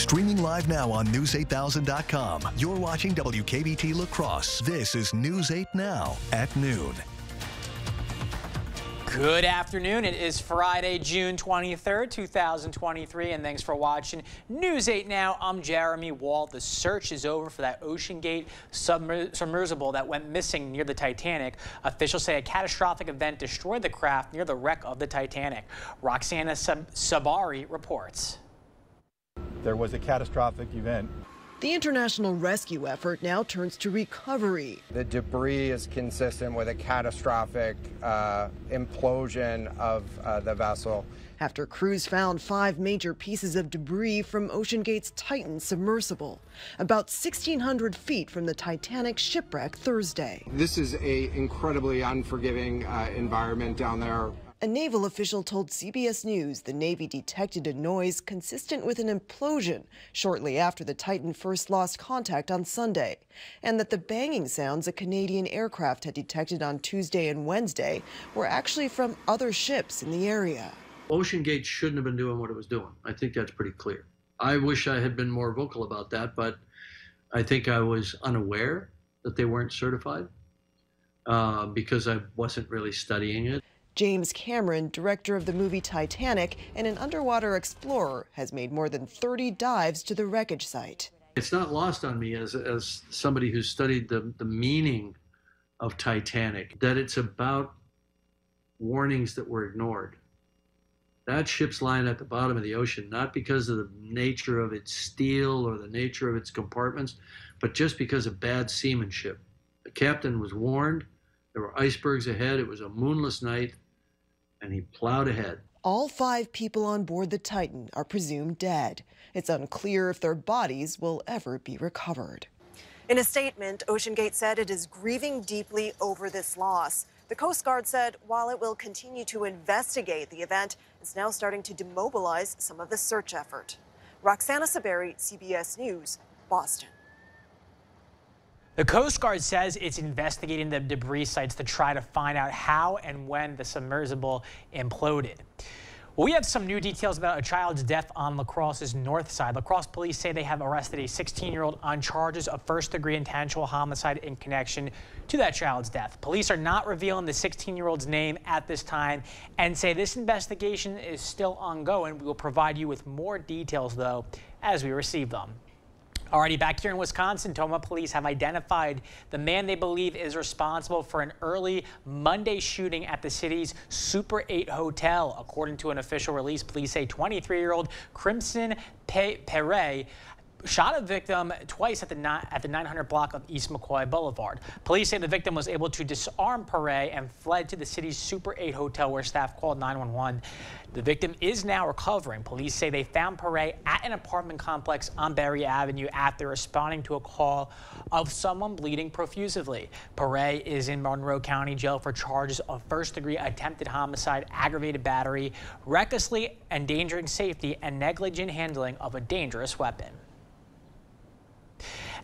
Streaming live now on News8000.com. You're watching WKBT La Crosse. This is News 8 Now at noon. Good afternoon. It is Friday, June 23rd, 2023, and thanks for watching News 8 Now. I'm Jeremy Wall. The search is over for that OceanGate submersible that went missing near the Titanic. Officials say a catastrophic event destroyed the craft near the wreck of the Titanic. Roxana Sabari reports. There was a catastrophic event. The international rescue effort now turns to recovery. The debris is consistent with a catastrophic implosion of the vessel. After crews found 5 major pieces of debris from OceanGate's Titan submersible, about 1,600 feet from the Titanic shipwreck Thursday. This is an incredibly unforgiving environment down there. A naval official told CBS News the Navy detected a noise consistent with an implosion shortly after the Titan first lost contact on Sunday, and that the banging sounds a Canadian aircraft had detected on Tuesday and Wednesday were actually from other ships in the area. OceanGate shouldn't have been doing what it was doing. I think that's pretty clear. I wish I had been more vocal about that, but I think I was unaware that they weren't certified because I wasn't really studying it. James Cameron, director of the movie Titanic and an underwater explorer, has made more than 30 dives to the wreckage site. It's not lost on me as somebody who studied the meaning of Titanic, that it's about warnings that were ignored. That ship's lying at the bottom of the ocean, not because of the nature of its steel or the nature of its compartments, but just because of bad seamanship. The captain was warned. There were icebergs ahead. It was a moonless night, and he plowed ahead. All 5 people on board the Titan are presumed dead. It's unclear if their bodies will ever be recovered. In a statement, OceanGate said it is grieving deeply over this loss. The Coast Guard said while it will continue to investigate the event, it's now starting to demobilize some of the search effort. Roxana Sabari, CBS News, Boston. The Coast Guard says it's investigating the debris sites to try to find out how and when the submersible imploded. We have some new details about a child's death on La Crosse's north side. La Crosse police say they have arrested a 16-year-old on charges of first-degree intentional homicide in connection to that child's death. Police are not revealing the 16-year-old's name at this time and say this investigation is still ongoing. We will provide you with more details, though, as we receive them. Alrighty, back here in Wisconsin, Tomah police have identified the man they believe is responsible for an early Monday shooting at the city's Super 8 hotel. According to an official release, police say 23-year-old Crimson Perret shot a victim twice at the 900 block of East McCoy Boulevard. Police say the victim was able to disarm Perret and fled to the city's Super 8 hotel where staff called 911. The victim is now recovering. Police say they found Perret at an apartment complex on Berry Avenue after responding to a call of someone bleeding profusely. Perret is in Monroe County Jail for charges of first-degree attempted homicide, aggravated battery, recklessly endangering safety, and negligent handling of a dangerous weapon.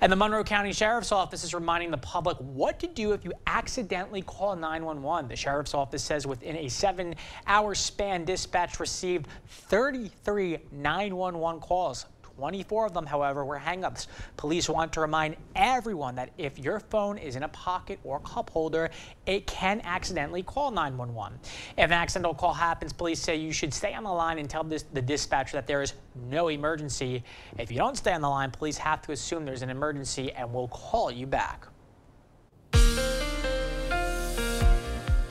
And the Monroe County Sheriff's Office is reminding the public what to do if you accidentally call 911. The Sheriff's Office says within a 7-hour span, dispatch received 33 911 calls. 24 of them, however, were hang-ups. Police want to remind everyone that if your phone is in a pocket or cup holder, it can accidentally call 911. If an accidental call happens, police say you should stay on the line and tell the dispatcher that there is no emergency. If you don't stay on the line, police have to assume there's an emergency and will call you back.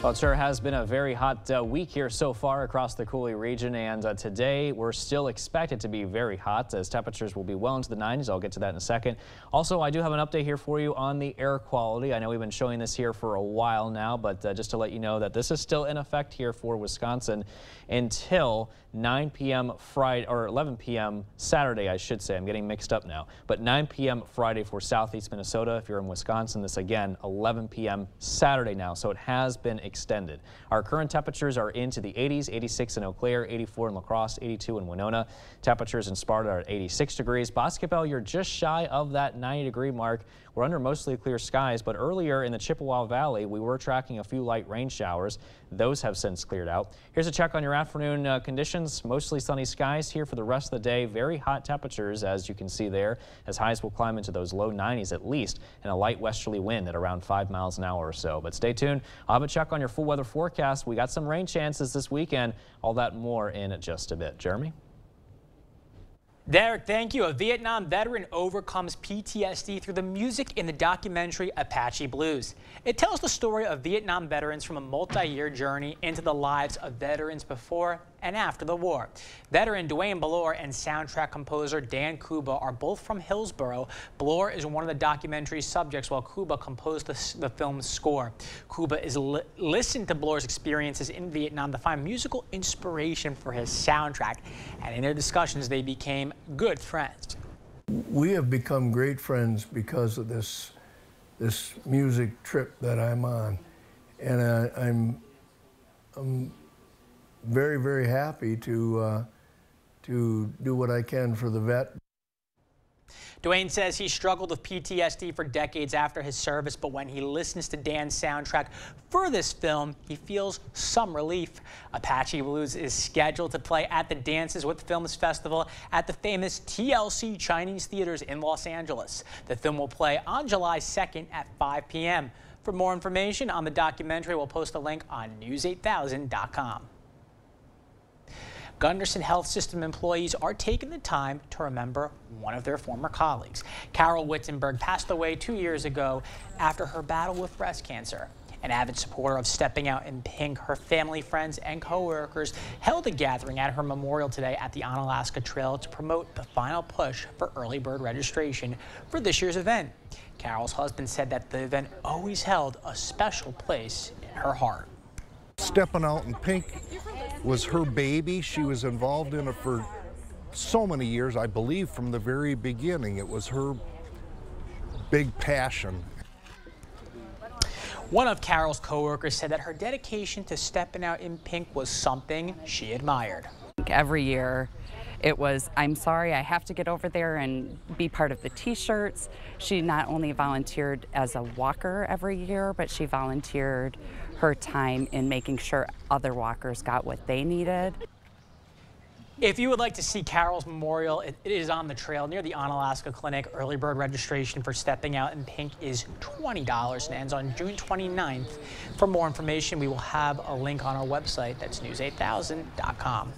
Well, it sure has been a very hot week here so far across the Coulee region, and today we're still expected to be very hot as temperatures will be well into the 90s. I'll get to that in a second. Also, I do have an update here for you on the air quality. I know we've been showing this here for a while now, but just to let you know that this is still in effect here for Wisconsin until 9 p.m. Friday, or 11 p.m. Saturday, I should say. I'm getting mixed up now. But 9 p.m. Friday for southeast Minnesota. If you're in Wisconsin, this again, 11 p.m. Saturday now. So it has been extended. Our current temperatures are into the 80s, 86 in Eau Claire, 84 in La Crosse, 82 in Winona. Temperatures in Sparta are at 86 degrees. Boscobel, you're just shy of that 90-degree mark. We're under mostly clear skies, but earlier in the Chippewa Valley, we were tracking a few light rain showers. Those have since cleared out. Here's a check on your afternoon conditions. Mostly sunny skies here for the rest of the day. Very hot temperatures, as you can see there, as highs will climb into those low 90s at least, and a light westerly wind at around 5 miles an hour or so. But stay tuned. I'll have a check on your full weather forecast. We got some rain chances this weekend. All that more in just a bit. Jeremy? Derek, thank you. A Vietnam veteran overcomes PTSD through the music in the documentary Apache Blues. It tells the story of Vietnam veterans from a multi-year journey into the lives of veterans before and after the war. Veteran Dwayne Bloor and soundtrack composer Dan Kuba are both from Hillsboro. Bloor is one of the documentary's subjects, while Kuba composed the film's score. Kuba is listened to Bloor's experiences in Vietnam to find musical inspiration for his soundtrack, and in their discussions they became good friends. We have become great friends because of this music trip that I'm on, and I'm very, very happy to do what I can for the vet. Dwayne says he struggled with PTSD for decades after his service, but when he listens to Dan's soundtrack for this film, he feels some relief. Apache Blues is scheduled to play at the Dances with Films Festival at the famous TLC Chinese Theaters in Los Angeles. The film will play on July 2nd at 5 p.m. For more information on the documentary, we'll post a link on news8000.com. Gunderson Health System employees are taking the time to remember one of their former colleagues. Carol Wittenberg passed away 2 years ago after her battle with breast cancer. An avid supporter of Stepping Out in Pink, her family, friends, and co-workers held a gathering at her memorial today at the Onalaska Trail to promote the final push for early bird registration for this year's event. Carol's husband said that the event always held a special place in her heart. Stepping Out in Pink was her baby. She was involved in it for so many years, I believe from the very beginning. It was her big passion. One of Carol's co-workers said that her dedication to Stepping Out in Pink was something she admired. Every year it was, I'm sorry, I have to get over there and be part of the t-shirts. She not only volunteered as a walker every year, but she volunteered her time in making sure other walkers got what they needed. If you would like to see Carol's memorial, it is on the trail near the Onalaska Clinic. Early bird registration for Stepping Out in Pink is $20 and ends on June 29th. For more information, we will have a link on our website. That's news8000.com.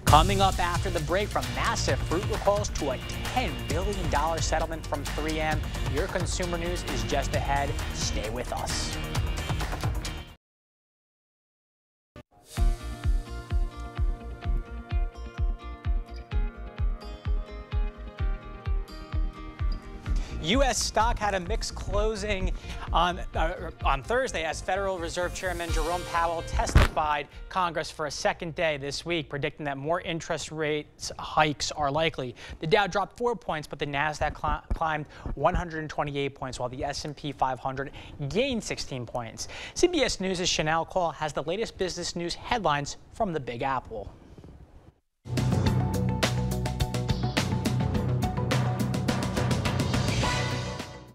Coming up after the break, from massive fruit recalls to a $10 billion settlement from 3M, your consumer news is just ahead. Stay with us. U.S. stock had a mixed closing on Thursday as Federal Reserve Chairman Jerome Powell testified Congress for a second day this week, predicting that more interest rates hikes are likely. The Dow dropped 4 points, but the Nasdaq climbed 128 points, while the S&P 500 gained 16 points. CBS News' Chanel Cole has the latest business news headlines from the Big Apple.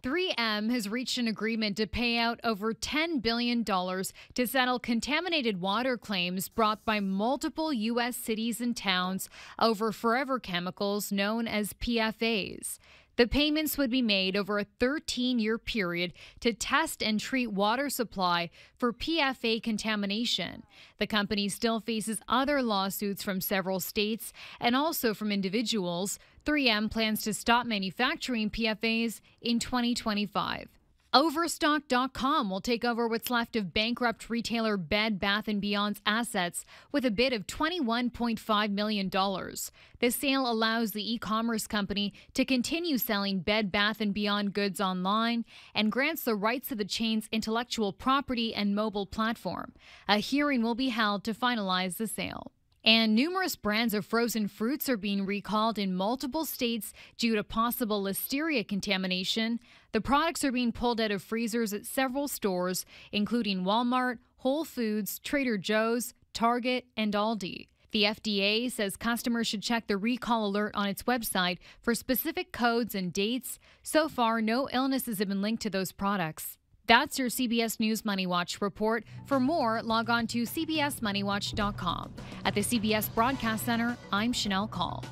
3M has reached an agreement to pay out over $10 billion to settle contaminated water claims brought by multiple U.S. cities and towns over forever chemicals known as PFAs. The payments would be made over a 13-year period to test and treat water supply for PFA contamination. The company still faces other lawsuits from several states and also from individuals. 3M plans to stop manufacturing PFAs in 2025. Overstock.com will take over what's left of bankrupt retailer Bed Bath & Beyond's assets with a bid of $21.5 million. The sale allows the e-commerce company to continue selling Bed Bath & Beyond goods online and grants the rights to the chain's intellectual property and mobile platform. A hearing will be held to finalize the sale. And numerous brands of frozen fruits are being recalled in multiple states due to possible listeria contamination. The products are being pulled out of freezers at several stores, including Walmart, Whole Foods, Trader Joe's, Target, and Aldi. The FDA says customers should check the recall alert on its website for specific codes and dates. So far, no illnesses have been linked to those products. That's your CBS News Money Watch report. For more, log on to cbsmoneywatch.com. At the CBS Broadcast Center, I'm Chanel Call.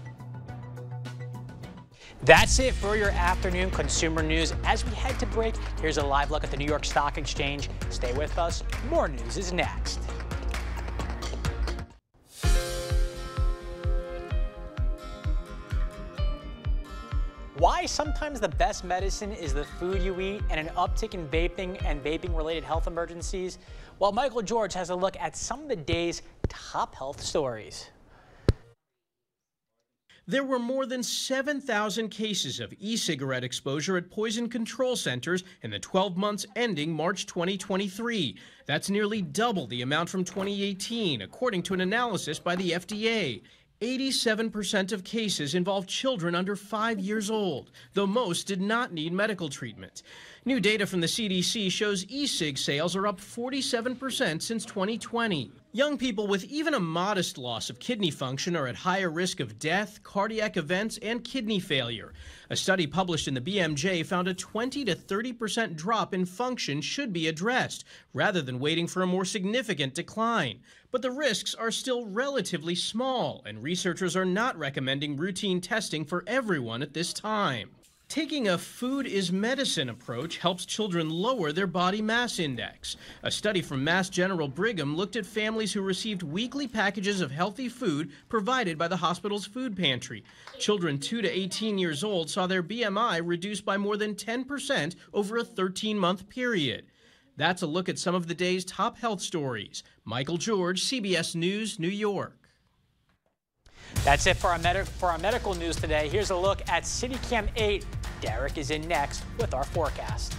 That's it for your afternoon consumer news. As we head to break, here's a live look at the New York Stock Exchange. Stay with us. More news is next. Why sometimes the best medicine is the food you eat, and an uptick in vaping and vaping-related health emergencies? Well, Michael George has a look at some of the day's top health stories. There were more than 7,000 cases of e-cigarette exposure at poison control centers in the 12 months ending March 2023. That's nearly double the amount from 2018, according to an analysis by the FDA. 87% of cases involved children under 5 years old, though most did not need medical treatment. New data from the CDC shows e-cig sales are up 47% since 2020. Young people with even a modest loss of kidney function are at higher risk of death, cardiac events, and kidney failure. A study published in the BMJ found a 20 to 30% drop in function should be addressed, rather than waiting for a more significant decline. But the risks are still relatively small, and researchers are not recommending routine testing for everyone at this time. Taking a food is medicine approach helps children lower their body mass index. A study from Mass General Brigham looked at families who received weekly packages of healthy food provided by the hospital's food pantry. Children 2 to 18 years old saw their BMI reduced by more than 10% over a 13-month period. That's a look at some of the day's top health stories. Michael George, CBS News, New York. That's it for our medical news today. Here's a look at CityCam 8. Derek is in next with our forecast.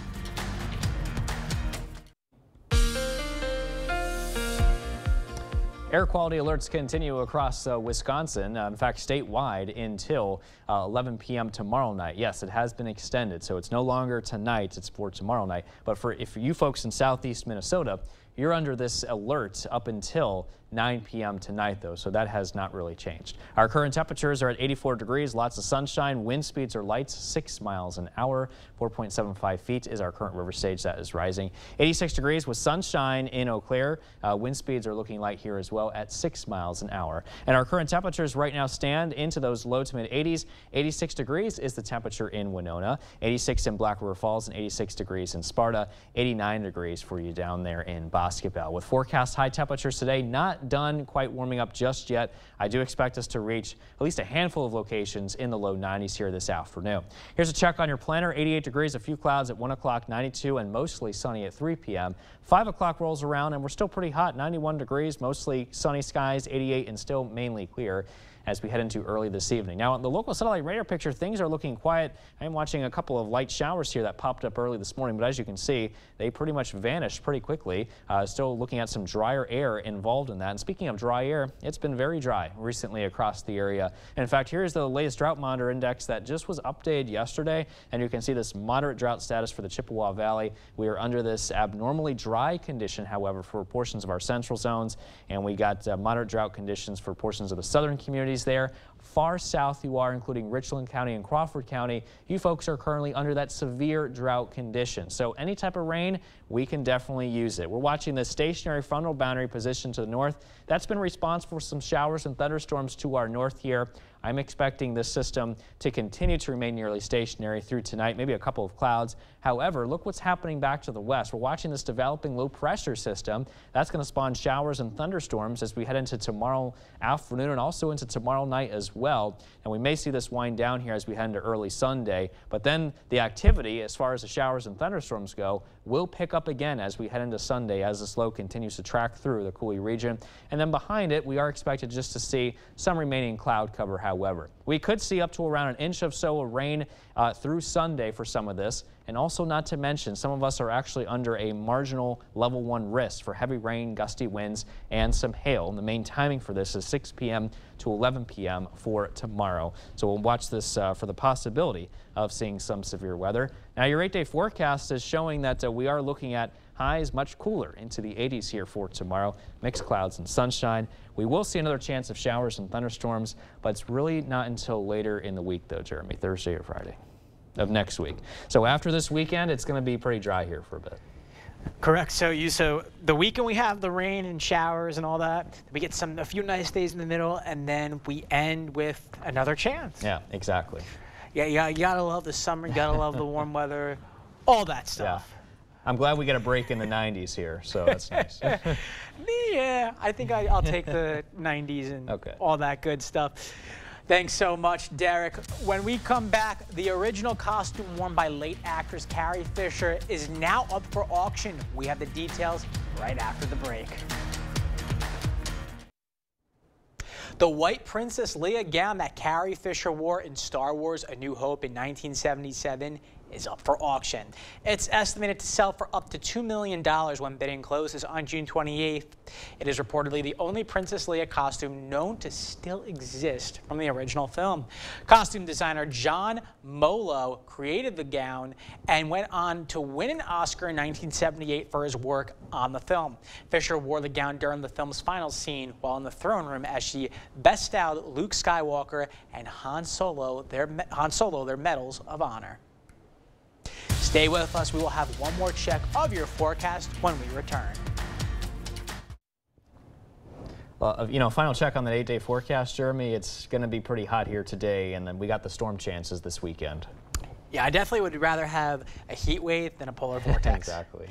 Air quality alerts continue across Wisconsin, in fact, statewide until 11 p.m. tomorrow night. Yes, it has been extended, so it's no longer tonight, it's for tomorrow night. But if you folks in southeast Minnesota, you're under this alert up until 9 p.m. tonight, though, so that has not really changed. Our current temperatures are at 84 degrees, lots of sunshine, wind speeds are light, 6 miles an hour, 4.75 feet is our current river stage that is rising. 86 degrees with sunshine in Eau Claire. Wind speeds are looking light here as well at 6 miles an hour. And our current temperatures right now stand into those low to mid 80s. 86 degrees is the temperature in Winona, 86 in Black River Falls, and 86 degrees in Sparta, 89 degrees for you down there in Boscobel. With forecast high temperatures today, not done quite warming up just yet. I do expect us to reach at least a handful of locations in the low 90s here this afternoon. Here's a check on your planner. 88 degrees, a few clouds at 1 o'clock, 92, and mostly sunny at 3 p.m. 5 o'clock rolls around and we're still pretty hot, 91 degrees, mostly sunny skies, 88, and still mainly clear as we head into early this evening. Now, on the local satellite radar picture, things are looking quiet. I'm watching a couple of light showers here that popped up early this morning, but as you can see, they pretty much vanished pretty quickly. Still looking at some drier air involved in that. And speaking of dry air, it's been very dry recently across the area. And in fact, here's the latest drought monitor index that just was updated yesterday, and you can see this moderate drought status for the Chippewa Valley. We are under this abnormally dry condition, however, for portions of our central zones, and we got moderate drought conditions for portions of the southern communities there. Far south you are, including Richland County and Crawford County, you folks are currently under that severe drought condition. So any type of rain, we can definitely use it. We're watching the stationary frontal boundary position to the north. That's been responsible for some showers and thunderstorms to our north here. I'm expecting this system to continue to remain nearly stationary through tonight, maybe a couple of clouds. However, look what's happening back to the west. We're watching this developing low pressure system. That's going to spawn showers and thunderstorms as we head into tomorrow afternoon and also into tomorrow night as well. And we may see this wind down here as we head into early Sunday. But then the activity, as far as the showers and thunderstorms go, will pick up again as we head into Sunday as this low continues to track through the Coulee region. And then behind it, we are expected just to see some remaining cloud cover, however. We could see up to around an inch or so of rain through Sunday for some of this. And also not to mention, some of us are actually under a marginal level 1 risk for heavy rain, gusty winds, and some hail. And the main timing for this is 6 p.m. to 11 p.m. for tomorrow. So we'll watch this for the possibility of seeing some severe weather. Now, your 8-day forecast is showing that we are looking at highs much cooler into the 80s here for tomorrow. Mixed clouds and sunshine. We will see another chance of showers and thunderstorms, but it's really not until later in the week, though, Jeremy, Thursday or Friday of next week. So after this weekend, it's going to be pretty dry here for a bit. Correct. So the weekend we have the rain and showers and all that. We get a few nice days in the middle, and then we end with another chance. Yeah, exactly. Yeah, you gotta love the summer. You gotta love the warm weather, all that stuff. Yeah. I'm glad we get a break in the 90s here, so that's nice. Yeah, I think I'll take the 90s and all that good stuff. Thanks so much, Derek. When we come back, the original costume worn by late actress Carrie Fisher is now up for auction. We have the details right after the break. The white Princess Leia gown that Carrie Fisher wore in Star Wars A New Hope in 1977 is up for auction. It's estimated to sell for up to $2 million when bidding closes on June 28th. It is reportedly the only Princess Leia costume known to still exist from the original film. Costume designer John Molo created the gown and went on to win an Oscar in 1978 for his work on the film. Fisher wore the gown during the film's final scene while in the throne room as she bestowed Luke Skywalker and Han Solo their medals of honor. Stay with us. We will have one more check of your forecast when we return. Well, final check on the 8-day forecast, Jeremy. It's going to be pretty hot here today, and then we got the storm chances this weekend. Yeah, I definitely would rather have a heat wave than a polar vortex. Exactly.